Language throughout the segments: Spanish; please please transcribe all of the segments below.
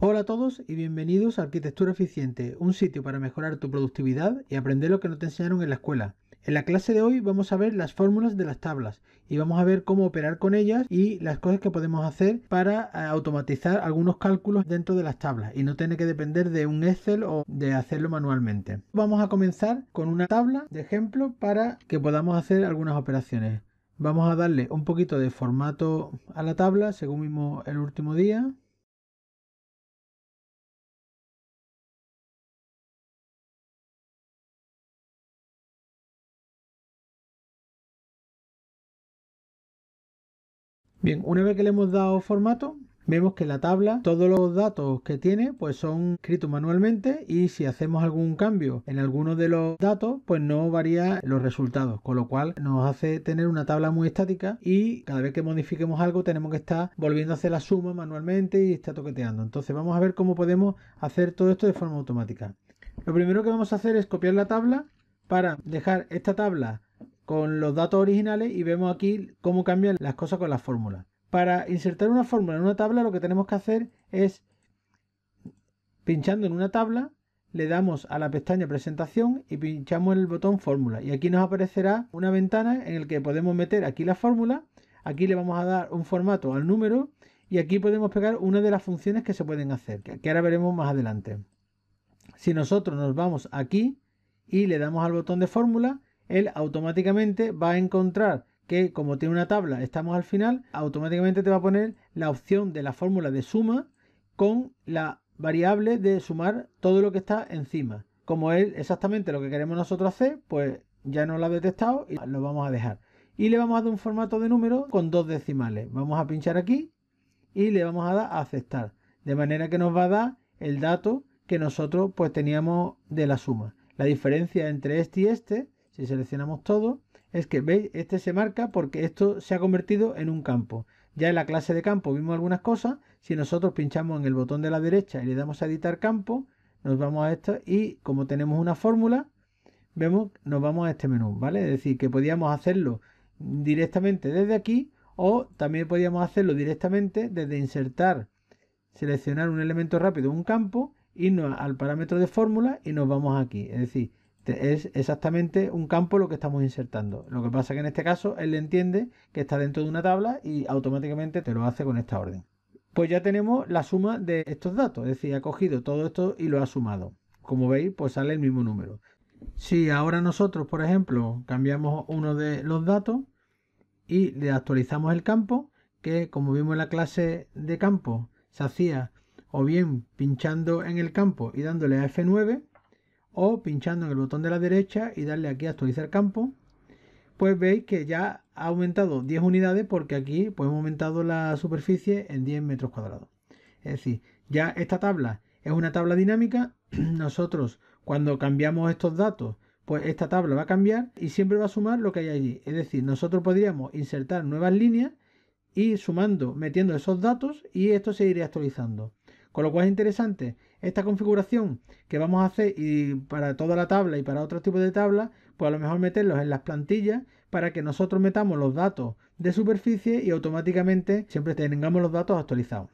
Hola a todos y bienvenidos a Arquitectura Eficiente, un sitio para mejorar tu productividad y aprender lo que no te enseñaron en la escuela. En la clase de hoy vamos a ver las fórmulas de las tablas y vamos a ver cómo operar con ellas y las cosas que podemos hacer para automatizar algunos cálculos dentro de las tablas y no tener que depender de un Excel o de hacerlo manualmente. Vamos a comenzar con una tabla de ejemplo para que podamos hacer algunas operaciones. Vamos a darle un poquito de formato a la tabla según vimos el último día. Bien, una vez que le hemos dado formato, vemos que la tabla, todos los datos que tiene, pues son escritos manualmente y si hacemos algún cambio en alguno de los datos, pues no varía los resultados, con lo cual nos hace tener una tabla muy estática y cada vez que modifiquemos algo tenemos que estar volviendo a hacer la suma manualmente y está toqueteando. Entonces vamos a ver cómo podemos hacer todo esto de forma automática. Lo primero que vamos a hacer es copiar la tabla para dejar esta tabla con los datos originales y vemos aquí cómo cambian las cosas con las fórmulas. Para insertar una fórmula en una tabla lo que tenemos que hacer es, pinchando en una tabla, le damos a la pestaña presentación y pinchamos el botón fórmula y aquí nos aparecerá una ventana en la que podemos meter aquí la fórmula, aquí le vamos a dar un formato al número y aquí podemos pegar una de las funciones que se pueden hacer, que ahora veremos más adelante. Si nosotros nos vamos aquí y le damos al botón de fórmula, él automáticamente va a encontrar que como tiene una tabla, estamos al final, automáticamente te va a poner la opción de la fórmula de suma con la variable de sumar todo lo que está encima. Como es exactamente lo que queremos nosotros hacer, pues ya nos lo ha detectado y lo vamos a dejar. Y le vamos a dar un formato de número con 2 decimales. Vamos a pinchar aquí y le vamos a dar a aceptar. De manera que nos va a dar el dato que nosotros pues teníamos de la suma. La diferencia entre este y este, si seleccionamos todo, es que veis, este se marca porque esto se ha convertido en un campo. Ya en la clase de campo vimos algunas cosas. Si nosotros pinchamos en el botón de la derecha y le damos a editar campo, nos vamos a esto y como tenemos una fórmula, vemos, nos vamos a este menú, ¿vale? Es decir, que podíamos hacerlo directamente desde aquí o también podíamos hacerlo directamente desde insertar, seleccionar un elemento rápido, un campo, irnos al parámetro de fórmula y nos vamos aquí. Es decir, es exactamente un campo lo que estamos insertando. Lo que pasa que en este caso él entiende que está dentro de una tabla y automáticamente te lo hace con esta orden. Pues ya tenemos la suma de estos datos, es decir, ha cogido todo esto y lo ha sumado. Como veis, pues sale el mismo número. Si ahora nosotros, por ejemplo, cambiamos uno de los datos y le actualizamos el campo, que como vimos en la clase de campo, se hacía o bien pinchando en el campo y dándole a F9 o pinchando en el botón de la derecha y darle aquí a actualizar campo, pues veis que ya ha aumentado 10 unidades porque aquí pues hemos aumentado la superficie en 10 metros cuadrados. Es decir, ya esta tabla es una tabla dinámica. Nosotros cuando cambiamos estos datos, pues esta tabla va a cambiar y siempre va a sumar lo que hay allí. Es decir, nosotros podríamos insertar nuevas líneas y sumando, metiendo esos datos y esto se iría actualizando. Con lo cual es interesante esta configuración que vamos a hacer y para toda la tabla y para otros tipos de tablas, pues a lo mejor meterlos en las plantillas para que nosotros metamos los datos de superficie y automáticamente siempre tengamos los datos actualizados.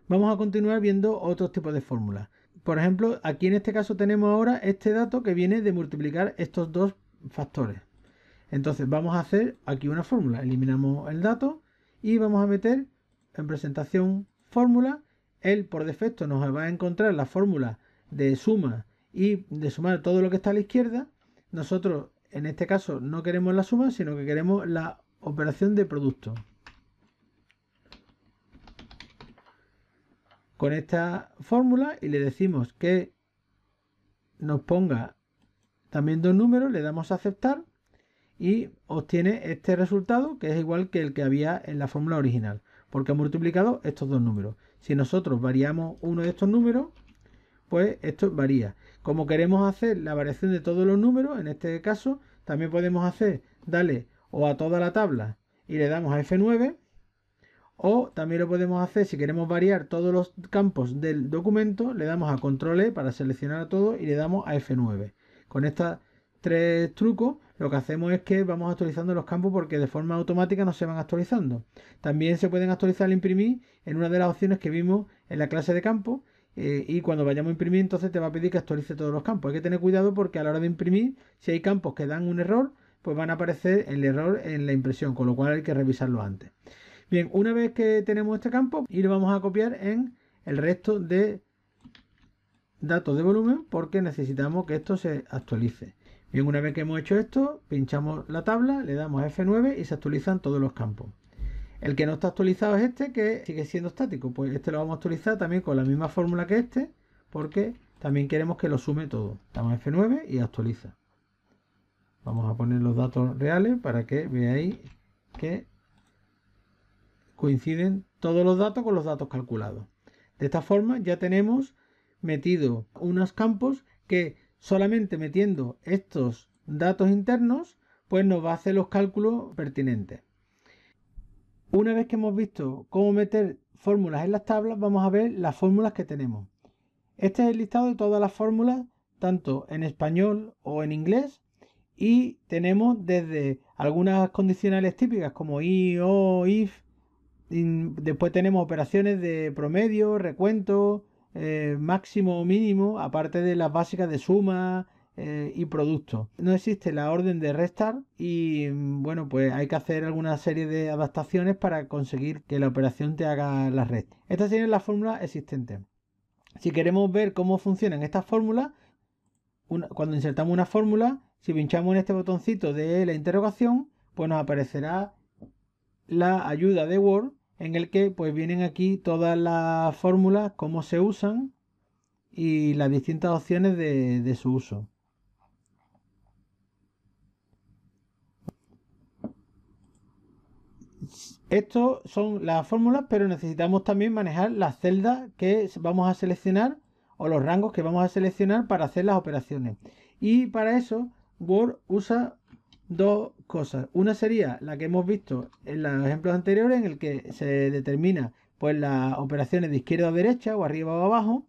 Vamos a continuar viendo otros tipos de fórmulas. Por ejemplo, aquí en este caso tenemos ahora este dato que viene de multiplicar estos dos factores. Entonces vamos a hacer aquí una fórmula. Eliminamos el dato y vamos a meter en presentación fórmula. Él por defecto nos va a encontrar la fórmula de suma y de sumar todo lo que está a la izquierda. Nosotros en este caso no queremos la suma, sino que queremos la operación de producto. Con esta fórmula y le decimos que nos ponga también dos números, le damos a aceptar y obtiene este resultado que es igual que el que había en la fórmula original porque ha multiplicado estos dos números. Si nosotros variamos uno de estos números, pues esto varía. Como queremos hacer la variación de todos los números, en este caso también podemos hacer, darle o a toda la tabla y le damos a F9 o también lo podemos hacer si queremos variar todos los campos del documento, le damos a control E para seleccionar a todo y le damos a F9. Con estos tres trucos lo que hacemos es que vamos actualizando los campos porque de forma automática no se van actualizando. También se pueden actualizar al imprimir en una de las opciones que vimos en la clase de campo y cuando vayamos a imprimir entonces te va a pedir que actualice todos los campos. Hay que tener cuidado porque a la hora de imprimir, si hay campos que dan un error, pues van a aparecer el error en la impresión, con lo cual hay que revisarlo antes. Bien, una vez que tenemos este campo, y lo vamos a copiar en el resto de datos de volumen porque necesitamos que esto se actualice. Bien, una vez que hemos hecho esto, pinchamos la tabla, le damos F9 y se actualizan todos los campos. El que no está actualizado es este, que sigue siendo estático. Pues este lo vamos a actualizar también con la misma fórmula que este, porque también queremos que lo sume todo. Damos F9 y actualiza. Vamos a poner los datos reales para que veáis que coinciden todos los datos con los datos calculados. De esta forma ya tenemos metido unos campos que solamente metiendo estos datos internos pues nos va a hacer los cálculos pertinentes. Una vez que hemos visto cómo meter fórmulas en las tablas, vamos a ver las fórmulas que tenemos. Este es el listado de todas las fórmulas, tanto en español o en inglés, y tenemos desde algunas condicionales típicas como i, o, if, y después tenemos operaciones de promedio, recuento, máximo o mínimo, aparte de las básicas de suma y producto. No existe la orden de restar y bueno, pues hay que hacer alguna serie de adaptaciones para conseguir que la operación te haga la resta. Estas serían las fórmulas existentes. Si queremos ver cómo funcionan estas fórmulas, cuando insertamos una fórmula, si pinchamos en este botoncito de la interrogación, pues nos aparecerá la ayuda de Word en el que pues vienen aquí todas las fórmulas, cómo se usan y las distintas opciones de su uso. Estos son las fórmulas, pero necesitamos también manejar las celdas que vamos a seleccionar o los rangos que vamos a seleccionar para hacer las operaciones. Y para eso Word usa dos cosas. Una sería la que hemos visto en los ejemplos anteriores, en el que se determina pues las operaciones de izquierda a derecha o arriba o abajo.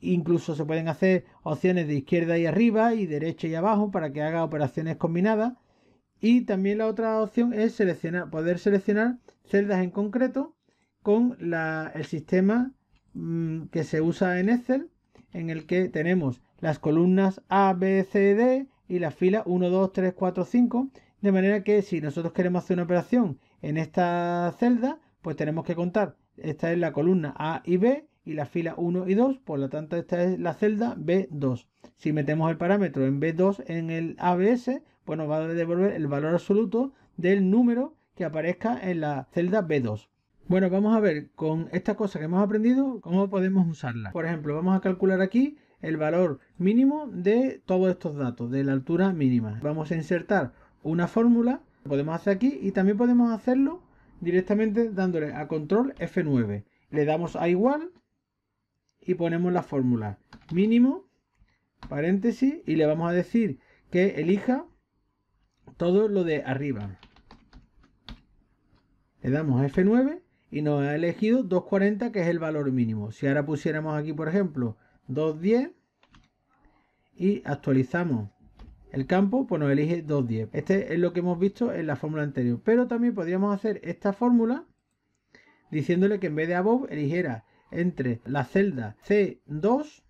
Incluso se pueden hacer opciones de izquierda y arriba y derecha y abajo para que haga operaciones combinadas. Y también la otra opción es poder seleccionar celdas en concreto con el sistema que se usa en Excel, en el que tenemos las columnas A, B, C, D y las filas 1, 2, 3, 4, 5, de manera que si nosotros queremos hacer una operación en esta celda, pues tenemos que contar, esta es la columna A y B y la fila 1 y 2, por lo tanto esta es la celda B2. Si metemos el parámetro en B2 en el ABS, pues nos va a devolver el valor absoluto del número que aparezca en la celda B2. Bueno, vamos a ver con esta cosa que hemos aprendido cómo podemos usarla. Por ejemplo, vamos a calcular aquí el valor mínimo de todos estos datos, de la altura mínima. Vamos a insertar una fórmula, lo podemos hacer aquí y también podemos hacerlo directamente dándole a control F9. Le damos a igual y ponemos la fórmula mínimo, paréntesis, y le vamos a decir que elija todo lo de arriba. Le damos a F9 y nos ha elegido 240, que es el valor mínimo. Si ahora pusiéramos aquí, por ejemplo, 210 y actualizamos el campo, pues nos elige 210. Este es lo que hemos visto en la fórmula anterior. Pero también podríamos hacer esta fórmula diciéndole que en vez de above eligiera entre la celda C2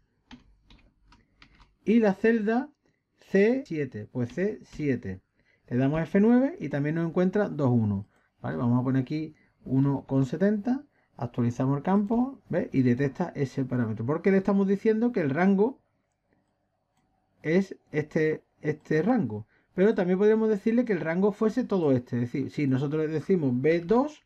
y la celda C7. Pues C7. Le damos F9 y también nos encuentra 2,1. ¿Vale? Vamos a poner aquí 1,70. Actualizamos el campo, ¿ves? Y detecta ese parámetro. Porque le estamos diciendo que el rango es este rango. Pero también podríamos decirle que el rango fuese todo este. Es decir, si nosotros le decimos B2,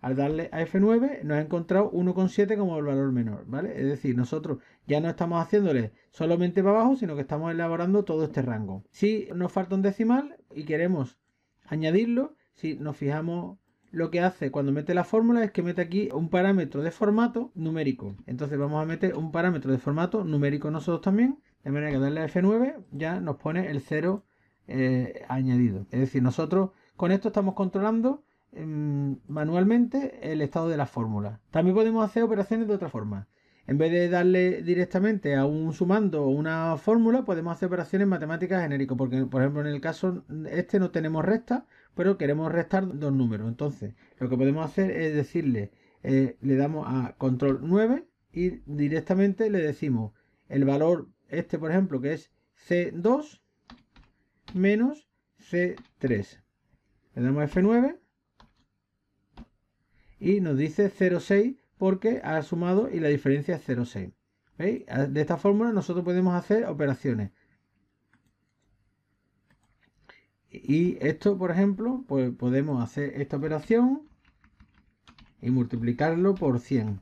al darle a F9 nos ha encontrado 1,7 como el valor menor, ¿vale? Es decir, nosotros ya no estamos haciéndole solamente para abajo, sino que estamos elaborando todo este rango. Si nos falta un decimal y queremos añadirlo, si nos fijamos, lo que hace cuando mete la fórmula es que mete aquí un parámetro de formato numérico. Entonces vamos a meter un parámetro de formato numérico nosotros también, de manera que darle a F9 ya nos pone el 0 añadido. Es decir, nosotros con esto estamos controlando manualmente el estado de la fórmula. También podemos hacer operaciones de otra forma. En vez de darle directamente a un sumando o una fórmula, podemos hacer operaciones matemáticas genéricas, porque por ejemplo en el caso este no tenemos resta, pero queremos restar dos números. Entonces lo que podemos hacer es decirle, le damos a control 9 y directamente le decimos el valor este, por ejemplo, que es C2 menos C3. Le damos F9 y nos dice 0,6 porque ha sumado y la diferencia es 0,6. ¿Veis? De esta fórmula nosotros podemos hacer operaciones. Y esto, por ejemplo, pues podemos hacer esta operación y multiplicarlo por 100.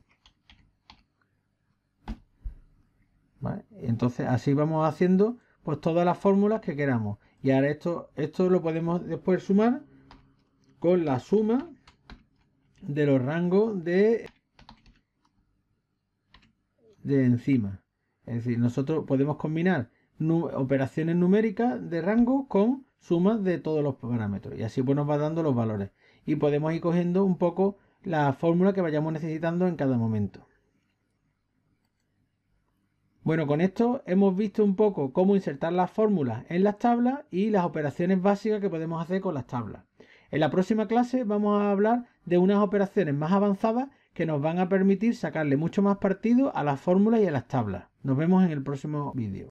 ¿Vale? Entonces así vamos haciendo pues todas las fórmulas que queramos. Y ahora esto lo podemos después sumar con la suma de los rangos de enzimas. Es decir, nosotros podemos combinar operaciones numéricas de rango con sumas de todos los parámetros. Y así pues nos va dando los valores. Y podemos ir cogiendo un poco la fórmula que vayamos necesitando en cada momento. Bueno, con esto hemos visto un poco cómo insertar las fórmulas en las tablas y las operaciones básicas que podemos hacer con las tablas. En la próxima clase vamos a hablar de unas operaciones más avanzadas que nos van a permitir sacarle mucho más partido a las fórmulas y a las tablas. Nos vemos en el próximo vídeo.